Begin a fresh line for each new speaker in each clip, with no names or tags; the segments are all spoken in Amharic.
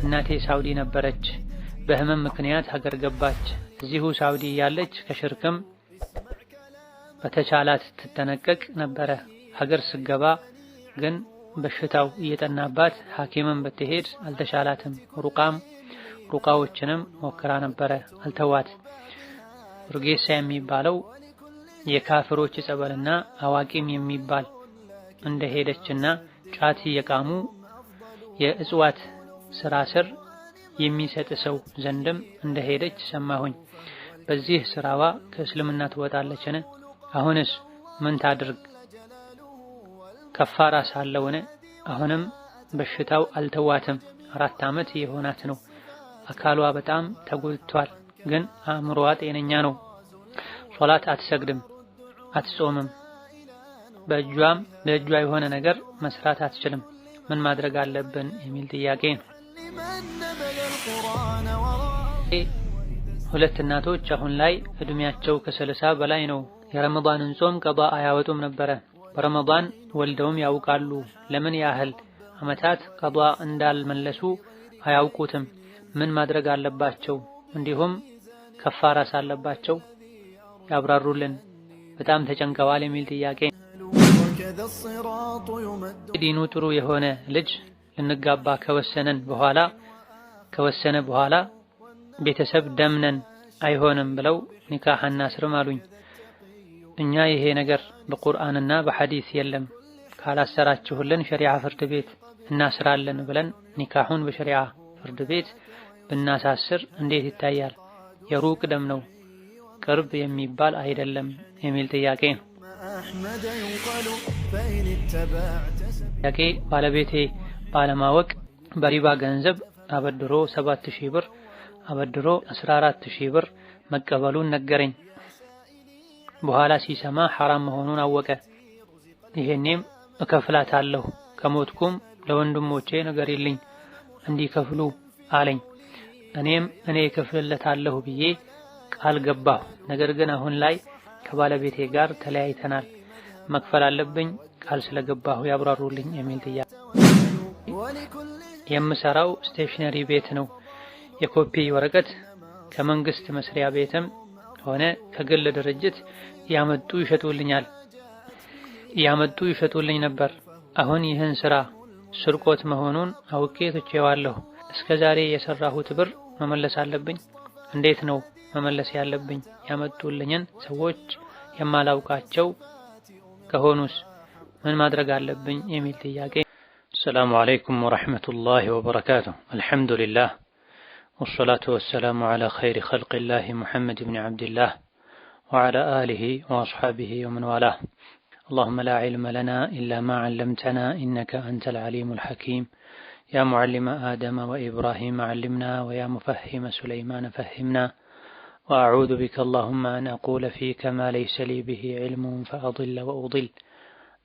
እናቴ ሳውዲ ነበረች። በህመም ምክንያት ሀገር ገባች። እዚሁ ሳውዲ ያለች ከሽርክም በተቻላት ትጠነቀቅ ነበረ። ሀገር ስገባ ግን በሽታው እየጠናባት ሐኪምም ብትሄድ አልተሻላትም። ሩቃዎችንም ሞክራ ነበረ፣ አልተዋት። ሩጌሳ የሚባለው የካፍሮች ጸበልና አዋቂም የሚባል እንደሄደችና ጫት እየቃሙ የእጽዋት ስራ ስር የሚሰጥ ሰው ዘንድም እንደሄደች ሰማሁኝ። በዚህ ስራዋ ከእስልምና ትወጣለችን? አሁንስ ምን ታድርግ? ከፋራ ሳለውን? አሁንም በሽታው አልተዋትም። 4 ዓመት የሆናት ነው። አካሏ በጣም ተጎድቷል፣ ግን አእምሮዋ ጤነኛ ነው። ሶላት አትሰግድም፣ አትጾምም። በእጇ የሆነ ነገር መስራት አትችልም። ምን ማድረግ አለብን የሚል ጥያቄ ነው። 2 እናቶች አሁን ላይ እድሜያቸው ከ30 በላይ ነው። የረመዳንን ጾም ቀዷ አያወጡም ነበረ። በረመዳን ወልደውም ያውቃሉ። ለምን ያህል ዓመታት ቀዷ እንዳልመለሱ አያውቁትም። ምን ማድረግ አለባቸው? እንዲሁም ከፋራ ሳለባቸው ያብራሩልን። በጣም ተጨንቀዋል የሚል ጥያቄ። ዲኑ ጥሩ የሆነ ልጅ ልንጋባ ከወሰነ በኋላ ቤተሰብ ደምነን አይሆንም ብለው ኒካህ አናስርም አሉኝ። እኛ ይሄ ነገር በቁርአንና በሐዲስ የለም፣ ካላሰራችሁልን ሸሪዓ ፍርድ ቤት እናስራለን ብለን ኒካሁን በሸሪዓ ፍርድ ቤት ብናሳስር እንዴት ይታያል? የሩቅ ደም ነው፣ ቅርብ የሚባል አይደለም የሚል ጥያቄ ነው። ባለቤቴ ባለማወቅ በሪባ ገንዘብ አበድሮ 7000 ብር አበድሮ 14000 ብር መቀበሉን ነገረኝ። በኋላ ሲሰማ ሐራም መሆኑን አወቀ። ይሄኔም እከፍላታለሁ፣ ከሞትኩም ለወንድሞቼ ንገሪልኝ እንዲከፍሉ አለኝ። እኔም እኔ እከፍልለታለሁ ብዬ ቃል ገባሁ። ነገር ግን አሁን ላይ ከባለቤቴ ጋር ተለያይተናል። መክፈል አለብኝ? ቃል ስለገባሁ ያብራሩልኝ የሚል ጥያቄ። የምሰራው ስቴሽነሪ ቤት ነው። የኮፒ ወረቀት ከመንግስት መስሪያ ቤትም ሆነ ከግል ድርጅት ያመጡ ይሸጡልኝ ነበር። አሁን ይህን ስራ ስርቆት መሆኑን አውቄ ትቼዋለሁ። እስከዛሬ የሰራሁት ብር መመለስ አለብኝ? እንዴት ነው መመለስ ያለብኝ? ያመጡልኝን ሰዎች የማላውቃቸው ከሆኑስ ምን ማድረግ አለብኝ የሚል ጥያቄ። ሰላሙ አለይኩም ወራህመቱላሂ ወበረካቱሁ። አልሐምዱሊላህ ወሰላቱ ወሰላሙ ዐላ ኸይሪ ኸልቂላህ ሙሐመድ ብን ዐብድላህ ወዐላ አሊሂ ወአስሐቢሂ ወመን ዋላህ። اللهم لا علم لنا إلا ما علمتنا إنك أنت العليم الحكيم يا معلم آدم وإبراهيم علمنا ويا مفهم سليمان فهمنا وأعوذ بك اللهم أن أقول فيك ما ليس لي به علم فأضل وأضل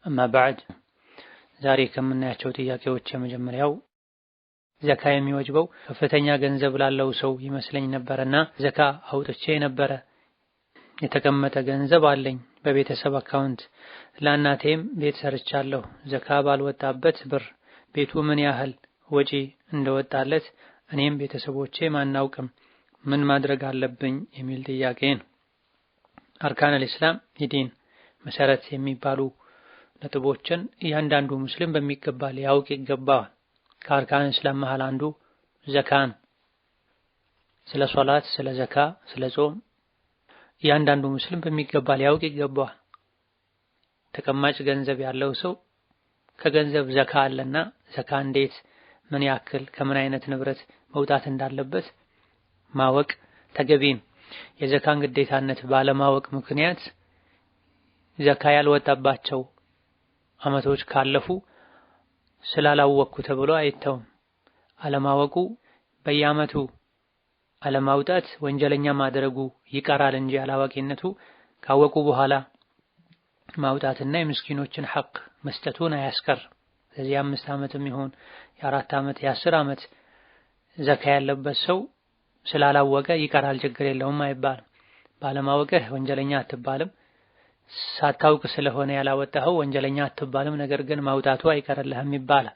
أما بعد ዛሬ ከምናያቸው ጥያቄዎች የመጀመሪያው ዘካ የሚወጅበው ከፍተኛ ገንዘብ ላለው ሰው ይመስለኝ ነበርና ዘካ አውጥቼ ነበረ። የተቀመጠ ገንዘብ አለኝ በቤተሰብ አካውንት። ለእናቴም ቤት ሰርቻለሁ። ዘካ ባልወጣበት ብር ቤቱ ምን ያህል ወጪ እንደወጣለት እኔም ቤተሰቦቼም አናውቅም። ምን ማድረግ አለብኝ የሚል ጥያቄ ነው። አርካነል ኢስላም የዲን መሰረት የሚባሉ ነጥቦችን እያንዳንዱ ሙስሊም በሚገባ ሊያውቅ ይገባዋል። ከአርካነል ኢስላም መሃል አንዱ ዘካ ነው። ስለ ሶላት፣ ስለ ዘካ፣ ስለ ጾም እያንዳንዱ ሙስሊም በሚገባ ሊያውቅ ይገባዋል። ተቀማጭ ገንዘብ ያለው ሰው ከገንዘብ ዘካ አለና ዘካ እንዴት፣ ምን ያክል፣ ከምን አይነት ንብረት መውጣት እንዳለበት ማወቅ ተገቢ ነው። የዘካን ግዴታነት ባለማወቅ ምክንያት ዘካ ያልወጣባቸው አመቶች ካለፉ ስላላወቅኩ ተብሎ አይተውም። አለማወቁ በየአመቱ አለማውጣት ወንጀለኛ ማድረጉ ይቀራል እንጂ አላዋቂነቱ ካወቁ በኋላ ማውጣትና የምስኪኖችን ሐቅ መስጠቱን አያስቀር። ስለዚህ 5 ዓመትም ይሁን የ4 ዓመት የ10 ዓመት ዘካ ያለበት ሰው ስላላወቀ ይቀራል ችግር የለውም አይባልም። ባለማወቅህ ወንጀለኛ አትባልም። ሳታውቅ ስለሆነ ያላወጣኸው ወንጀለኛ አትባልም። ነገር ግን ማውጣቱ አይቀርልህም ይባላል።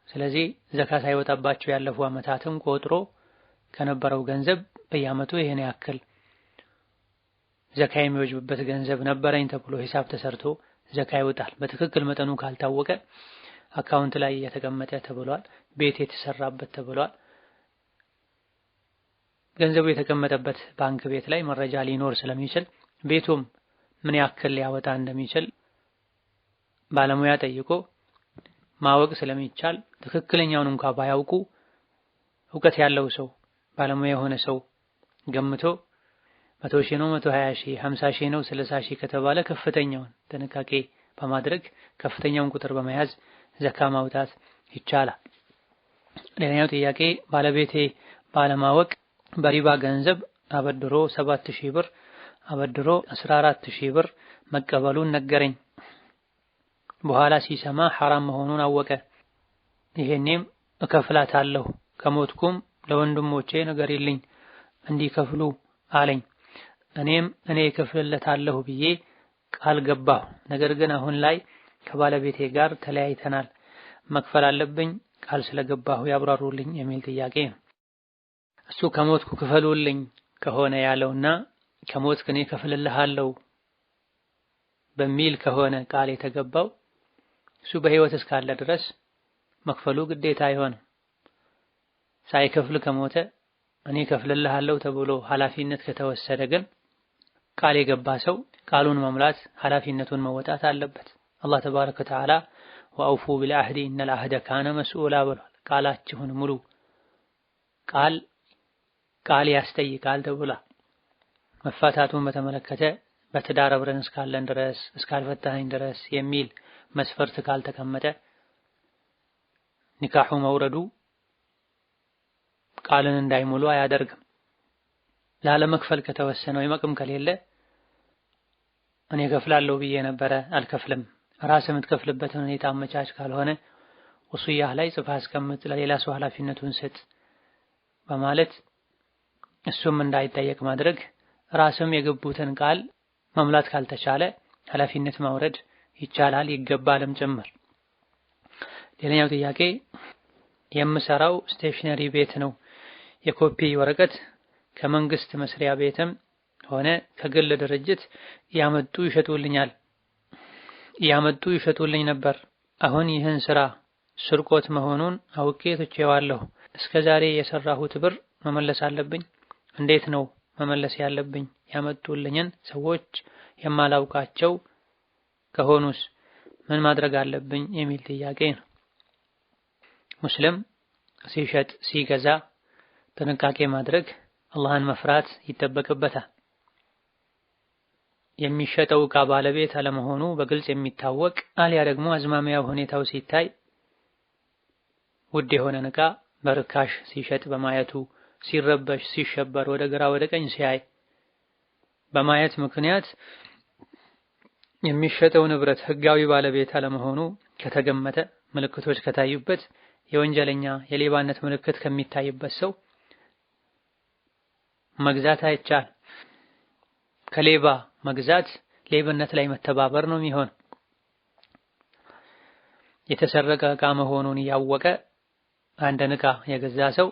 ስለዚህ ዘካ ሳይወጣባቸው ያለፉ ዓመታትን ቆጥሮ ከነበረው ገንዘብ በየዓመቱ ይሄን ያክል ዘካ የሚወጅብበት ገንዘብ ነበረኝ ተብሎ ሂሳብ ተሰርቶ ዘካ ይወጣል። በትክክል መጠኑ ካልታወቀ አካውንት ላይ የተቀመጠ ተብሏል፣ ቤት የተሰራበት ተብሏል። ገንዘቡ የተቀመጠበት ባንክ ቤት ላይ መረጃ ሊኖር ስለሚችል ቤቱም ምን ያክል ሊያወጣ እንደሚችል ባለሙያ ጠይቆ ማወቅ ስለሚቻል ትክክለኛውን እንኳን ባያውቁ እውቀት ያለው ሰው ባለሙያ የሆነ ሰው ገምቶ 100 ሺህ ነው 120 ሺህ 50 ሺህ ነው 30 ሺህ ከተባለ ከፍተኛውን ጥንቃቄ በማድረግ ከፍተኛውን ቁጥር በመያዝ ዘካ ማውጣት ይቻላል። ሌላኛው ጥያቄ ባለቤቴ ባለማወቅ በሪባ ገንዘብ አበድሮ 7000 ብር አበድሮ 14000 ብር መቀበሉን ነገረኝ። በኋላ ሲሰማ ሐራም መሆኑን አወቀ። ይሄኔም እከፍላታለሁ ከሞትኩም ለወንድሞቼ ንገሪልኝ እንዲከፍሉ አለኝ። እኔም እኔ እከፍልለታለሁ ብዬ ቃል ገባሁ። ነገር ግን አሁን ላይ ከባለቤቴ ጋር ተለያይተናል። መክፈል አለብኝ? ቃል ስለገባሁ ያብራሩልኝ የሚል ጥያቄ ነው። እሱ ከሞትኩ ክፈሉልኝ ከሆነ ያለውና ከሞትክ እኔ እከፍልልሃለሁ በሚል ከሆነ ቃል የተገባው እሱ በህይወት እስካለ ድረስ መክፈሉ ግዴታ አይሆንም። ሳይከፍል ከሞተ እኔ እከፍልልሃለሁ ተብሎ ኃላፊነት ከተወሰደ ግን ቃል የገባ ሰው ቃሉን መሙላት ኃላፊነቱን መወጣት አለበት። አላህ ተባረከ ወተዓላ ወአውፉ ቢልዐህዲ ኢነል ዐህደ ካነ መስኡላ ብሏል። ቃላችሁን ሙሉ ቃል ያስጠይቃል ተብሏል። መፋታቱን በተመለከተ በትዳር አብረን እስካለን ድረስ እስካልፈታኸኝ ድረስ የሚል መስፈርት ካልተቀመጠ ኒካሑ መውረዱ ቃልን እንዳይሞሉ አያደርግም። ላለመክፈል ከተወሰነ ወይም አቅም ከሌለ እኔ እከፍላለሁ ብዬ ነበረ አልከፍልም፣ ራስህ የምትከፍልበትን ሁኔታ አመቻች ካልሆነ ወሱያህ ላይ ጽፋ አስቀምጥ፣ ለሌላ ሰው ኃላፊነቱን ስጥ በማለት እሱም እንዳይጠየቅ ማድረግ፣ ራስም የገቡትን ቃል መሙላት ካልተቻለ ኃላፊነት ማውረድ ይቻላል ይገባልም ጭምር። ሌላኛው ጥያቄ የምሰራው ስቴሽነሪ ቤት ነው። የኮፒ ወረቀት ከመንግስት መስሪያ ቤትም ሆነ ከግል ድርጅት ያመጡ ይሸጡልኝ ነበር። አሁን ይህን ስራ ስርቆት መሆኑን አውቄ ትቼዋለሁ። እስከዛሬ የሰራሁት ብር መመለስ አለብኝ? እንዴት ነው መመለስ ያለብኝ? ያመጡልኝን ሰዎች የማላውቃቸው ከሆኑስ ምን ማድረግ አለብኝ የሚል ጥያቄ ነው። ሙስሊም ሲሸጥ ሲገዛ ጥንቃቄ ማድረግ አላህን መፍራት ይጠበቅበታል። የሚሸጠው ዕቃ ባለቤት አለመሆኑ በግልጽ የሚታወቅ አልያ ደግሞ አዝማሚያው ሁኔታው ሲታይ ውድ የሆነን ዕቃ በርካሽ ሲሸጥ በማየቱ ሲረበሽ ሲሸበር ወደ ግራ ወደ ቀኝ ሲያይ በማየት ምክንያት የሚሸጠው ንብረት ህጋዊ ባለቤት አለመሆኑ ከተገመተ ምልክቶች ከታዩበት የወንጀለኛ የሌባነት ምልክት ከሚታይበት ሰው መግዛት አይቻል። ከሌባ መግዛት ሌብነት ላይ መተባበር ነው የሚሆን። የተሰረቀ ዕቃ መሆኑን ያወቀ አንድን ዕቃ የገዛ ሰው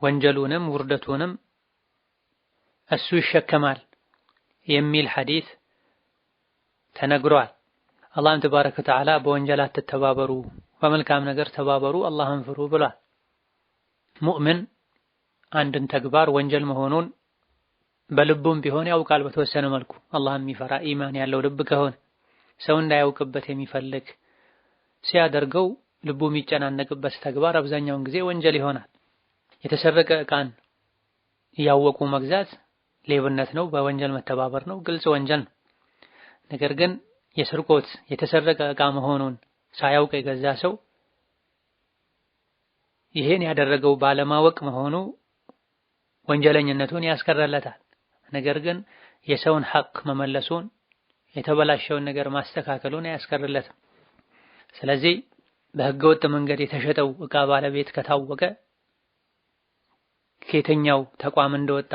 ወንጀሉንም ውርደቱንም እሱ ይሸከማል የሚል ሐዲስ ተነግሯል። አላህም ተባረከ ወተዓላ በወንጀል አትተባበሩ በመልካም ነገር ተባበሩ አላህን ፍሩ ብሏል። ሙእምን አንድን ተግባር ወንጀል መሆኑን በልቡም ቢሆን ያውቃል። በተወሰነ መልኩ አላህን የሚፈራ ኢማን ያለው ልብ ከሆነ ሰው እንዳያውቅበት የሚፈልግ ሲያደርገው ልቡ የሚጨናነቅበት ተግባር አብዛኛውን ጊዜ ወንጀል ይሆናል። የተሰረቀ ዕቃን እያወቁ መግዛት ሌብነት ነው፣ በወንጀል መተባበር ነው፣ ግልጽ ወንጀል ነው። ነገር ግን የስርቆት የተሰረቀ ዕቃ መሆኑን ሳያውቅ የገዛ ሰው ይሄን ያደረገው ባለማወቅ መሆኑ ወንጀለኝነቱን ያስቀረለታል። ነገር ግን የሰውን ሐቅ መመለሱን የተበላሸውን ነገር ማስተካከሉን አያስቀርለትም። ስለዚህ በህገወጥ መንገድ የተሸጠው ዕቃ ባለቤት ከታወቀ ከየትኛው ተቋም እንደወጣ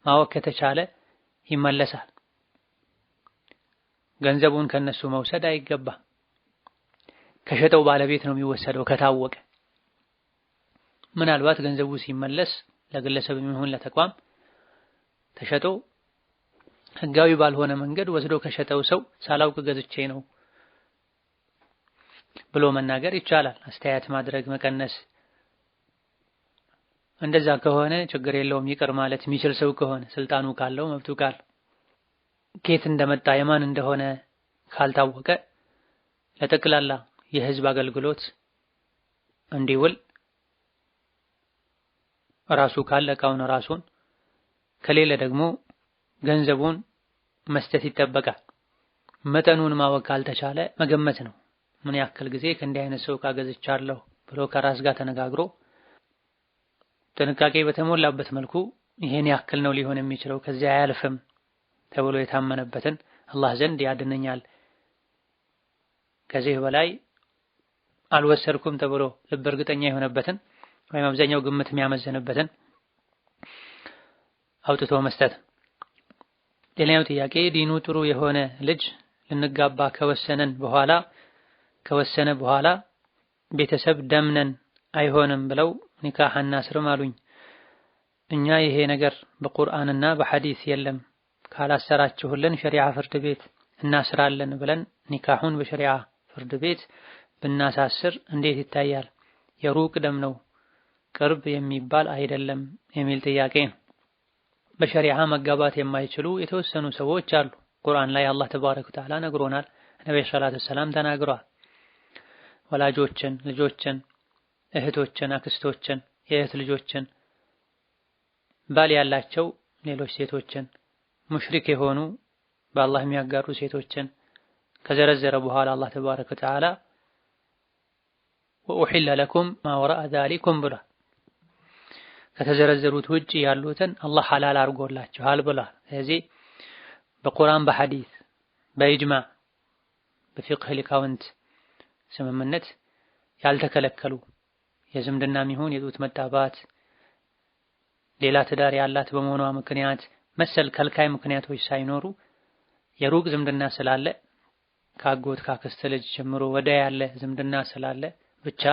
ማወቅ ከተቻለ ይመለሳል። ገንዘቡን ከነሱ መውሰድ አይገባም። ከሸጠው ባለቤት ነው የሚወሰደው ከታወቀ። ምናልባት ገንዘቡ ሲመለስ ለግለሰብ የሚሆን ለተቋም ተሸጦ ህጋዊ ባልሆነ መንገድ ወስዶ ከሸጠው ሰው ሳላውቅ ገዝቼ ነው ብሎ መናገር ይቻላል። አስተያየት ማድረግ መቀነስ። እንደዛ ከሆነ ችግር የለውም ይቅር ማለት የሚችል ሰው ከሆነ ስልጣኑ ካለው መብቱ ካለው። ከየት እንደመጣ የማን እንደሆነ ካልታወቀ ለጠቅላላ የህዝብ አገልግሎት እንዲውል ራሱ ካለ እቃውን ራሱን ከሌለ ደግሞ ገንዘቡን መስጠት ይጠበቃል። መጠኑን ማወቅ ካልተቻለ መገመት ነው። ምን ያክል ጊዜ ከእንዲህ አይነት ሰው እቃ ገዝቻለሁ ብሎ ከራስ ጋር ተነጋግሮ ጥንቃቄ በተሞላበት መልኩ ይሄን ያክል ነው ሊሆን የሚችለው ከዚያ አያልፍም ተብሎ የታመነበትን አላህ ዘንድ ያድነኛል፣ ከዚህ በላይ አልወሰድኩም ተብሎ ልብ እርግጠኛ የሆነበትን ወይም አብዛኛው ግምት የሚያመዝንበትን አውጥቶ መስጠት። ሌላኛው ጥያቄ ዲኑ ጥሩ የሆነ ልጅ ልንጋባ ከወሰነ በኋላ ቤተሰብ ደምነን አይሆንም ብለው ኒካህ አናስርም አሉኝ። እኛ ይሄ ነገር በቁርአንና በሐዲስ የለም ካላሰራችሁልን ሸሪዓ ፍርድ ቤት እናስራለን ብለን ኒካሁን በሸሪዓ ፍርድ ቤት ብናሳስር እንዴት ይታያል? የሩቅ ደም ነው ቅርብ የሚባል አይደለም የሚል ጥያቄ ነው። በሸሪዓ መጋባት የማይችሉ የተወሰኑ ሰዎች አሉ። ቁርአን ላይ አላህ ተባረከ ወተዓላ ነግሮናል። ነብዩ ሰለላሁ ዐለይሂ ወሰለም ተናግረዋል። ወላጆችን፣ ልጆችን፣ እህቶችን፣ አክስቶችን፣ የእህት ልጆችን፣ ባል ያላቸው ሌሎች ሴቶችን፣ ሙሽሪክ የሆኑ በአላህ የሚያጋሩ ሴቶችን ከዘረዘረ በኋላ አላህ ተባረከ ወተዓላ ወኡሒለ ለኩም ማ ወረአ ዛሊኩም ብሏል። ከተዘረዘሩት ውጪ ያሉትን አላህ ሐላል አድርጎላችኋል ብሏል። ስለዚህ በቁርአን በሐዲስ በኢጅማዕ በፊቅህ ሊቃውንት ስምምነት ያልተከለከሉ የዝምድናም ይሁን የጡት መጣባት ሌላ ትዳር ያላት በመሆኗ ምክንያት መሰል ከልካይ ምክንያቶች ሳይኖሩ የሩቅ ዝምድና ስላለ ካጎት ካክስት ልጅ ጀምሮ ወደ ያለ ዝምድና ስላለ ብቻ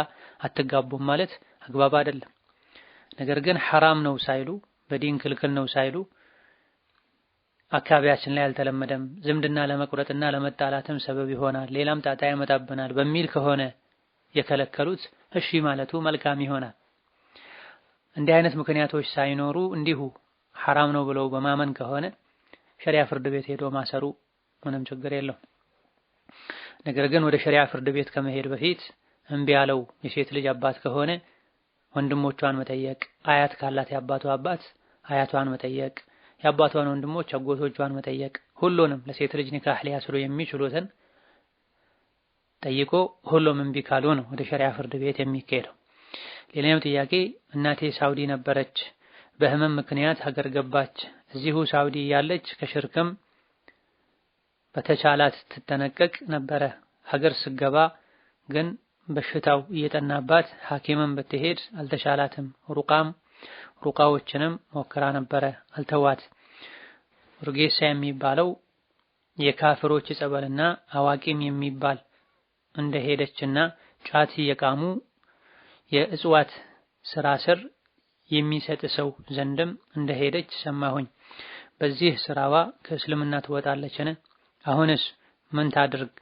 አትጋቡም ማለት አግባብ አይደለም። ነገር ግን ሐራም ነው ሳይሉ በዲን ክልክል ነው ሳይሉ አካባቢያችን ላይ አልተለመደም ዝምድና ለመቁረጥና ለመጣላትም ሰበብ ይሆናል ሌላም ጣጣ ያመጣብናል በሚል ከሆነ የከለከሉት እሺ ማለቱ መልካም ይሆናል። እንዲህ አይነት ምክንያቶች ሳይኖሩ እንዲሁ ሐራም ነው ብለው በማመን ከሆነ ሸሪዓ ፍርድ ቤት ሄዶ ማሰሩ ምንም ችግር የለው። ነገር ግን ወደ ሸሪዓ ፍርድ ቤት ከመሄድ በፊት እምቢ ያለው የሴት ልጅ አባት ከሆነ ወንድሞቿን መጠየቅ፣ አያት ካላት የአባቷ አባት አያቷን መጠየቅ፣ የአባቷን ወንድሞች አጎቶቿን መጠየቅ፣ ሁሉንም ለሴት ልጅ ኒካህ ሊያስሩ የሚችሉትን ጠይቆ ሁሉም እምቢ ካሉ ነው ወደ ሸሪዓ ፍርድ ቤት የሚካሄደው። ሌላኛው ጥያቄ እናቴ ሳውዲ ነበረች፣ በህመም ምክንያት ሀገር ገባች። እዚሁ ሳውዲ ያለች ከሽርክም በተቻላት ትጠነቀቅ ነበረ። ሀገር ስገባ ግን በሽታው እየጠናባት ሐኪምም ብትሄድ አልተሻላትም። ሩቃዎችንም ሞክራ ነበረ አልተዋት። ሩጌሳ የሚባለው የካፍሮች ጸበልና አዋቂም የሚባል እንደሄደችና ጫት እየቃሙ የእጽዋት ስራ ስር የሚሰጥ ሰው ዘንድም እንደሄደች ሰማሁኝ። በዚህ ስራዋ ከእስልምና ትወጣለችን? አሁንስ ምን ታድርግ?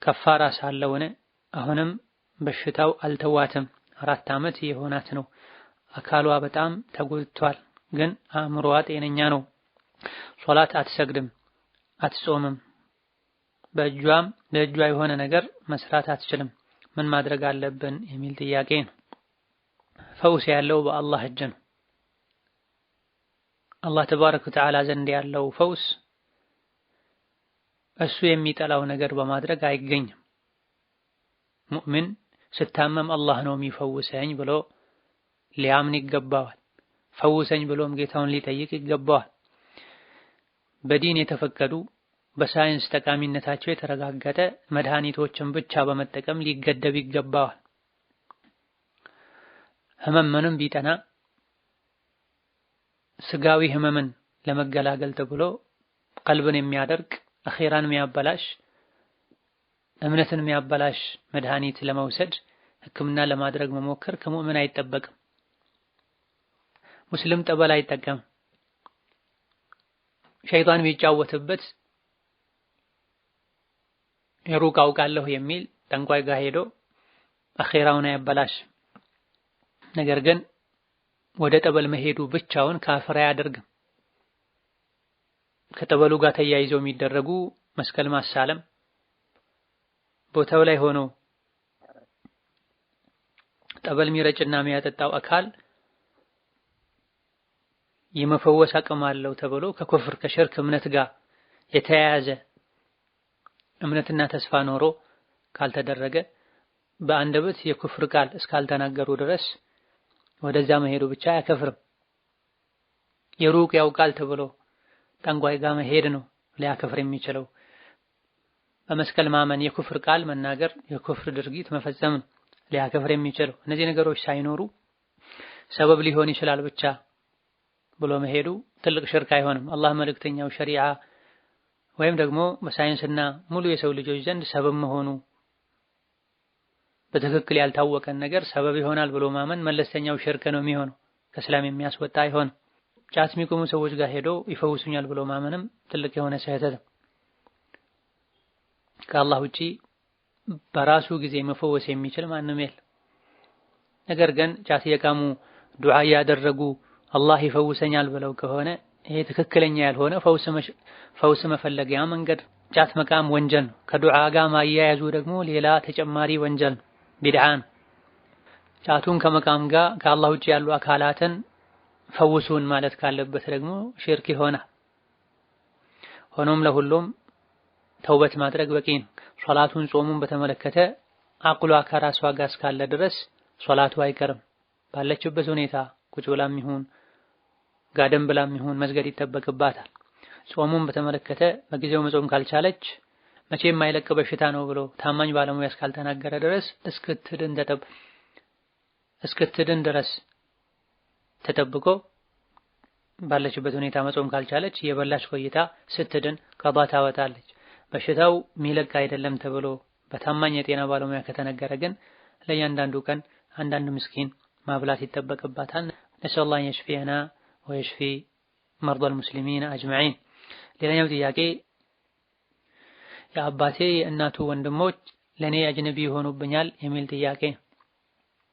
ከፋራ ሳለውን አሁንም በሽታው አልተዋትም። 4 ዓመት የሆናት ነው። አካሏ በጣም ተጎድቷል፣ ግን አእምሮዋ ጤነኛ ነው። ሶላት አትሰግድም፣ አትጾምም። በእጇ የሆነ ነገር መስራት አትችልም። ምን ማድረግ አለብን የሚል ጥያቄ ነው። ፈውስ ያለው በአላህ እጅ ነው። አላህ ተባረከ ወተዓላ ዘንድ ያለው ፈውስ እሱ የሚጠላው ነገር በማድረግ አይገኝም። ሙእሚን ስታመም አላህ ነው የሚፈውሰኝ ብሎ ሊያምን ይገባዋል። ፈውሰኝ ብሎም ጌታውን ሊጠይቅ ይገባዋል። በዲን የተፈቀዱ በሳይንስ ጠቃሚነታቸው የተረጋገጠ መድኃኒቶችን ብቻ በመጠቀም ሊገደብ ይገባዋል። ህመም ምንም ቢጠና ስጋዊ ህመምን ለመገላገል ተብሎ ቀልብን የሚያደርቅ አኺራን የሚያበላሽ እምነትን የሚያበላሽ መድኃኒት ለመውሰድ ሕክምና ለማድረግ መሞከር ከሙእምን አይጠበቅም። ሙስሊም ጠበል አይጠቀምም። ሸይጣን ቢጫወትበት የሩቅ አውቃለሁ የሚል ጠንቋይ ጋር ሄዶ አኼራውን አያበላሽ። ነገር ግን ወደ ጠበል መሄዱ ብቻውን ካፍር አያደርግም። ከጠበሉ ጋር ተያይዘው የሚደረጉ መስቀል ማሳለም፣ ቦታው ላይ ሆኖ ጠበል የሚረጭና የሚያጠጣው አካል የመፈወስ አቅም አለው ተብሎ ከኩፍር ከሽርክ እምነት ጋር የተያያዘ እምነትና ተስፋ ኖሮ ካልተደረገ በአንደበት የኩፍር ቃል እስካልተናገሩ ድረስ ወደዛ መሄዱ ብቻ አያከፍርም። የሩቅ ያውቃል ተብሎ ጠንቋይ ጋር መሄድ ነው ሊያከፍር የሚችለው። በመስቀል ማመን የኩፍር ቃል መናገር የኩፍር ድርጊት መፈጸም ነው ሊያከፍር የሚችለው። እነዚህ ነገሮች ሳይኖሩ ሰበብ ሊሆን ይችላል ብቻ ብሎ መሄዱ ትልቅ ሽርክ አይሆንም። አላህ መልእክተኛው ሸሪዓ ወይም ደግሞ በሳይንስና ሙሉ የሰው ልጆች ዘንድ ሰበብ መሆኑ በትክክል ያልታወቀን ነገር ሰበብ ይሆናል ብሎ ማመን መለስተኛው ሽርክ ነው የሚሆነው፣ ከእስላም የሚያስወጣ አይሆንም። ጫት የሚቆሙ ሰዎች ጋር ሄዶ ይፈውሱኛል ብሎ ማመንም ትልቅ የሆነ ስህተት ነው። ከአላህ ውጪ በራሱ ጊዜ መፈወስ የሚችል ማንም የለም። ነገር ግን ጫት የቃሙ ዱዓ ያደረጉ አላህ ይፈውሰኛል ብለው ከሆነ ይሄ ትክክለኛ ያልሆነ ፈውስ መፈለጊያ መንገድ። ጫት መቃም ወንጀል ነው። ከዱዓ ጋር ማያያዙ ደግሞ ሌላ ተጨማሪ ወንጀል ነው፣ ቢድዓ ነው። ጫቱን ከመቃም ጋር ከአላህ ውጪ ያሉ አካላትን ፈውሱን ማለት ካለበት ደግሞ ሽርክ ይሆናል። ሆኖም ለሁሉም ተውበት ማድረግ በቂ ነው። ሶላቱን ጾሙን በተመለከተ አቅሏ ከራሷ ጋር እስካለ ድረስ ሶላቱ አይቀርም። ባለችበት ሁኔታ ቁጭ ብላም ይሁን ጋደም ብላም ይሁን መስገድ ይጠበቅባታል። ጾሙን በተመለከተ በጊዜው መጾም ካልቻለች መቼም የማይለቅ በሽታ ነው ብሎ ታማኝ ባለሙያ እስካልተናገረ ድረስ እስክትድን ድረስ ተጠብቆ ባለችበት ሁኔታ መጾም ካልቻለች የበላች ቆይታ ስትድን ቀዷ ታወጣለች። በሽታው ሚለቅ አይደለም ተብሎ በታማኝ የጤና ባለሙያ ከተነገረ ግን ለእያንዳንዱ ቀን አንዳንድ ምስኪን ማብላት ይጠበቅባታል። ነስአሉላህ የሽፊየና ወየሽፊ መርዷል ሙስሊሚን አጅመዒን። ሌላኛው ጥያቄ የአባቴ የእናቱ ወንድሞች ለኔ አጅነቢ ይሆኑብኛል የሚል ጥያቄ።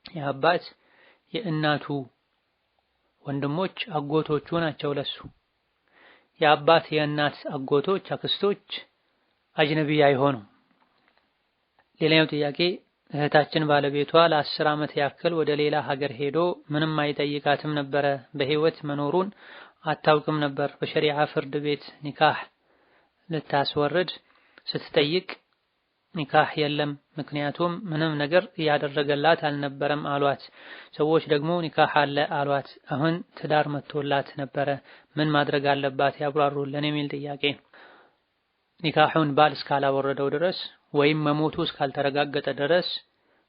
የአባት የእናቱ ወንድሞች አጎቶቹ ናቸው ለሱ። የአባት የእናት አጎቶች አክስቶች አጅነቢ አይሆኑም። ሌላኛው ጥያቄ እህታችን ባለቤቷ ለ10 ዓመት ያክል ወደ ሌላ ሀገር ሄዶ ምንም አይጠይቃትም ነበረ። በህይወት መኖሩን አታውቅም ነበር። በሸሪዓ ፍርድ ቤት ኒካህ ልታስወርድ ስትጠይቅ ኒካህ የለም ምክንያቱም ምንም ነገር ያደረገላት አልነበረም አሏት። ሰዎች ደግሞ ኒካህ አለ አሏት። አሁን ትዳር መጥቶላት ነበረ። ምን ማድረግ አለባት ያብራሩልን የሚል ጥያቄ። ኒካሁን ባል እስካላወረደው ድረስ ወይም መሞቱ እስካልተረጋገጠ ድረስ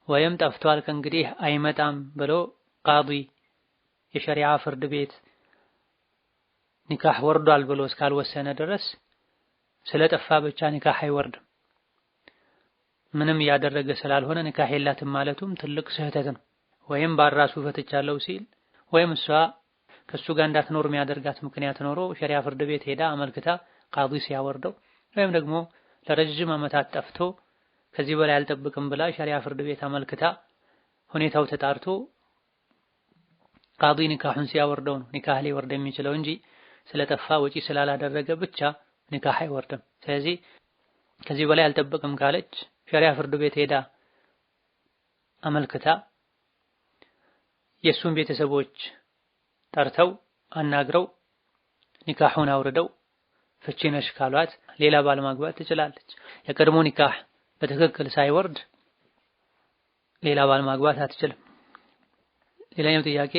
ወይም ጠፍቷል ከእንግዲህ አይመጣም ብሎ ቃዲ የሸሪዓ ፍርድ ቤት ኒካህ ወርዷል ብሎ እስካልወሰነ ድረስ ስለጠፋ ብቻ ኒካህ አይወርድም። ምንም ያደረገ ስላልሆነ ኒካህ የላትም ማለቱም ትልቅ ስህተት ነው። ወይም ባራሱ ፈትቻለሁ ሲል ወይም እሷ ከሱ ጋር እንዳትኖር የሚያደርጋት ምክንያት ኖሮ ሸሪዓ ፍርድ ቤት ሄዳ አመልክታ ቃዲ ሲያወርደው ወይም ደግሞ ለረጅም ዓመታት ጠፍቶ ከዚህ በላይ አልጠብቅም ብላ ሸሪዓ ፍርድ ቤት አመልክታ ሁኔታው ተጣርቶ ቃዲ ኒካሁን ሲያወርደው ነው ኒካህ ሊወርድ የሚችለው እንጂ ስለጠፋ ወጪ ስላላደረገ ብቻ ኒካህ አይወርድም። ስለዚህ ከዚህ በላይ አልጠብቅም ካለች ሸሪዓ ፍርድ ቤት ሄዳ አመልክታ የሱን ቤተሰቦች ጠርተው አናግረው ኒካሁን አውርደው ፍቺ ነሽ ካሏት ሌላ ባል ማግባት ትችላለች። የቀድሞ ኒካህ በትክክል ሳይወርድ ሌላ ባል ማግባት አትችልም። ሌላኛው ጥያቄ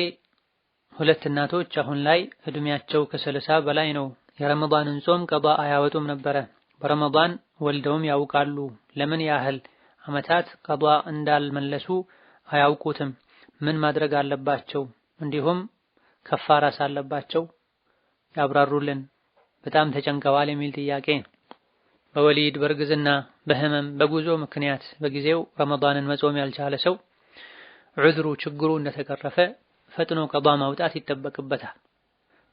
ሁለት እናቶች አሁን ላይ እድሜያቸው ከ30 በላይ ነው። የረመዳንን ጾም ቀዷ አያወጡም ነበረ። በረመዳን ወልደውም ያውቃሉ። ለምን ያህል ዓመታት ቀዷ እንዳልመለሱ አያውቁትም። ምን ማድረግ አለባቸው? እንዲሁም ከፋራስ አለባቸው? ያብራሩልን። በጣም ተጨንቀዋል የሚል ጥያቄ። በወሊድ በእርግዝና በህመም በጉዞ ምክንያት በጊዜው ረመዳንን መጾም ያልቻለ ሰው ዑዝሩ ችግሩ እንደተቀረፈ ፈጥኖ ቀዷ ማውጣት ይጠበቅበታል።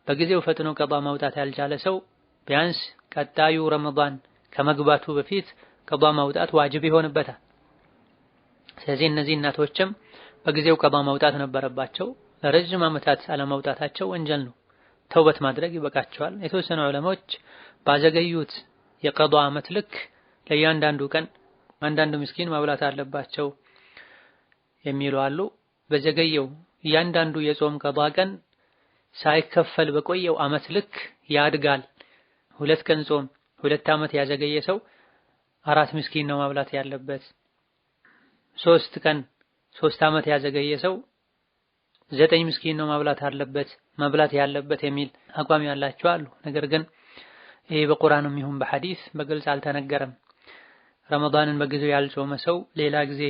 በጊዜው ፈጥኖ ቀዷ ማውጣት ያልቻለ ሰው ቢያንስ ቀጣዩ ረመዳን ከመግባቱ በፊት ቀዷ ማውጣት ዋጅብ ይሆንበታል። ስለዚህ እነዚህ እናቶችም በጊዜው ቀዷ ማውጣት ነበረባቸው። ለረጅም ዓመታት አለማውጣታቸው ወንጀል ነው። ተውበት ማድረግ ይበቃቸዋል። የተወሰኑ ዑለሞች ባዘገዩት የቀዷ ዓመት ልክ ለእያንዳንዱ ቀን አንዳንድ ምስኪን ማብላት አለባቸው የሚሉ አሉ። በዘገየው እያንዳንዱ የጾም ቀዷ ቀን ሳይከፈል በቆየው ዓመት ልክ ያድጋል። 2 ቀን ጾም 2 ዓመት ያዘገየ ሰው 4 ምስኪን ነው ማብላት ያለበት። 3 ቀን 3 ዓመት ያዘገየ ሰው 9 ምስኪን ነው መብላት ያለበት የሚል አቋም ያላቸው አሉ። ነገር ግን ይሄ በቁርአንም ይሁን በሐዲስ በግልጽ አልተነገረም። ረመዳንን በጊዜው ያልጾመ ሰው ሌላ ጊዜ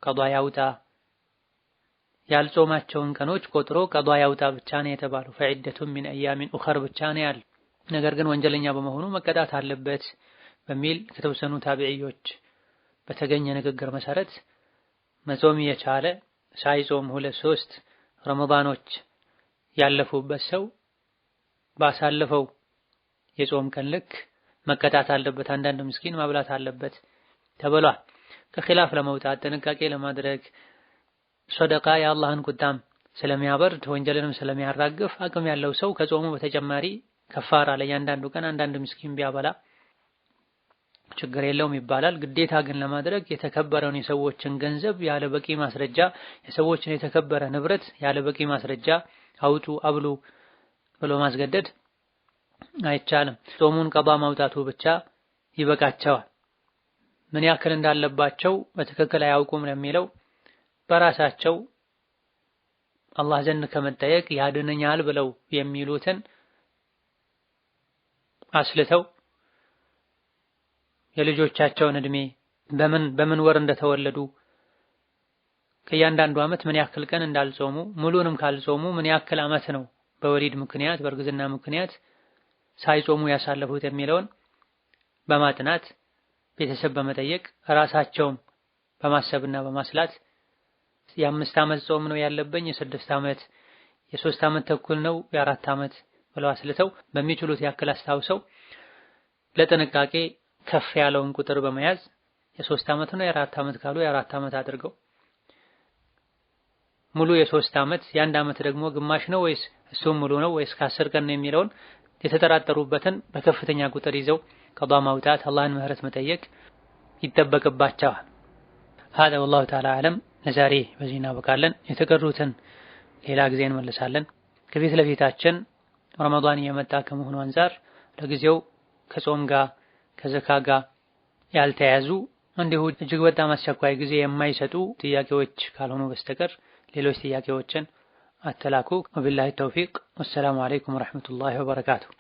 ቀዷ ያውጣ፣ ያልጾማቸውን ቀኖች ቆጥሮ ቀዷ ያውጣ ብቻ ነው የተባለው። ፈዒደቱን ሚን አያሚን ኡኸር ብቻ ነው ያለው። ነገር ግን ወንጀለኛ በመሆኑ መቀጣት አለበት በሚል ከተወሰኑ ታቢዒዎች በተገኘ ንግግር መሰረት መጾም የቻለ ሳይጾም 2-3 ረመዳኖች ያለፉበት ሰው ባሳለፈው የጾም ቀን ልክ መቀጣት አለበት፣ አንዳንድ ምስኪን ማብላት አለበት ተብሏል። ከኺላፍ ለመውጣት ጥንቃቄ ለማድረግ ሰደቃ የአላህን ቁጣም ስለሚያበርድ ወንጀልንም ስለሚያራግፍ አቅም ያለው ሰው ከጾሙ በተጨማሪ ከፋራ ለእያንዳንዱ ቀን አንዳንድ ምስኪን ቢያበላ ችግር የለውም ይባላል። ግዴታ ግን ለማድረግ የተከበረውን የሰዎችን ገንዘብ ያለ በቂ ማስረጃ፣ የሰዎችን የተከበረ ንብረት ያለ በቂ ማስረጃ አውጡ አብሉ ብሎ ማስገደድ አይቻልም። ጾሙን ቀዷ ማውጣቱ ብቻ ይበቃቸዋል። ምን ያክል እንዳለባቸው በትክክል አያውቁም ለሚለው በራሳቸው አላህ ዘንድ ከመጠየቅ ያድነኛል ብለው የሚሉትን አስልተው የልጆቻቸውን እድሜ በምን ወር እንደተወለዱ ከእያንዳንዱ ዓመት ምን ያክል ቀን እንዳልጾሙ ሙሉንም ካልጾሙ ምን ያክል ዓመት ነው በወሊድ ምክንያት በእርግዝና ምክንያት ሳይጾሙ ያሳለፉት የሚለውን በማጥናት ቤተሰብ በመጠየቅ ራሳቸውም በማሰብና በማስላት የ5 ዓመት ጾም ነው ያለብኝ፣ የ6 ዓመት የ3 ዓመት ተኩል ነው የ4 ዓመት ብለው አስልተው በሚችሉት ያክል አስታውሰው ለጥንቃቄ ከፍ ያለውን ቁጥር በመያዝ የ3 ዓመት ነው የ4 ዓመት ካሉ የ4 ዓመት አድርገው ሙሉ የ3 ዓመት የ1 ዓመት ደግሞ ግማሽ ነው ወይስ እሱም ሙሉ ነው ወይስ ከ10 ቀን ነው የሚለውን የተጠራጠሩበትን በከፍተኛ ቁጥር ይዘው ቀዷ ማውጣት አላህን ምህረት መጠየቅ ይጠበቅባቸዋል። هذا والله تعالى أعلم። ለዛሬ በዚህ እናበቃለን። የተቀሩትን ሌላ ጊዜ እንመለሳለን። ከፊት ለፊታችን ረመዳን እየመጣ ከመሆኑ አንፃር ለጊዜው ከጾም ጋር ከዘካ ጋር ያልተያዙ እንዲሁ እጅግ በጣም አስቸኳይ ጊዜ የማይሰጡ ጥያቄዎች ካልሆኑ በስተቀር ሌሎች ጥያቄዎችን አተላኩ። ወቢላሂ ተውፊቅ። ወሰላሙ አለይኩም ወራህመቱላሂ ወበረካቱሁ።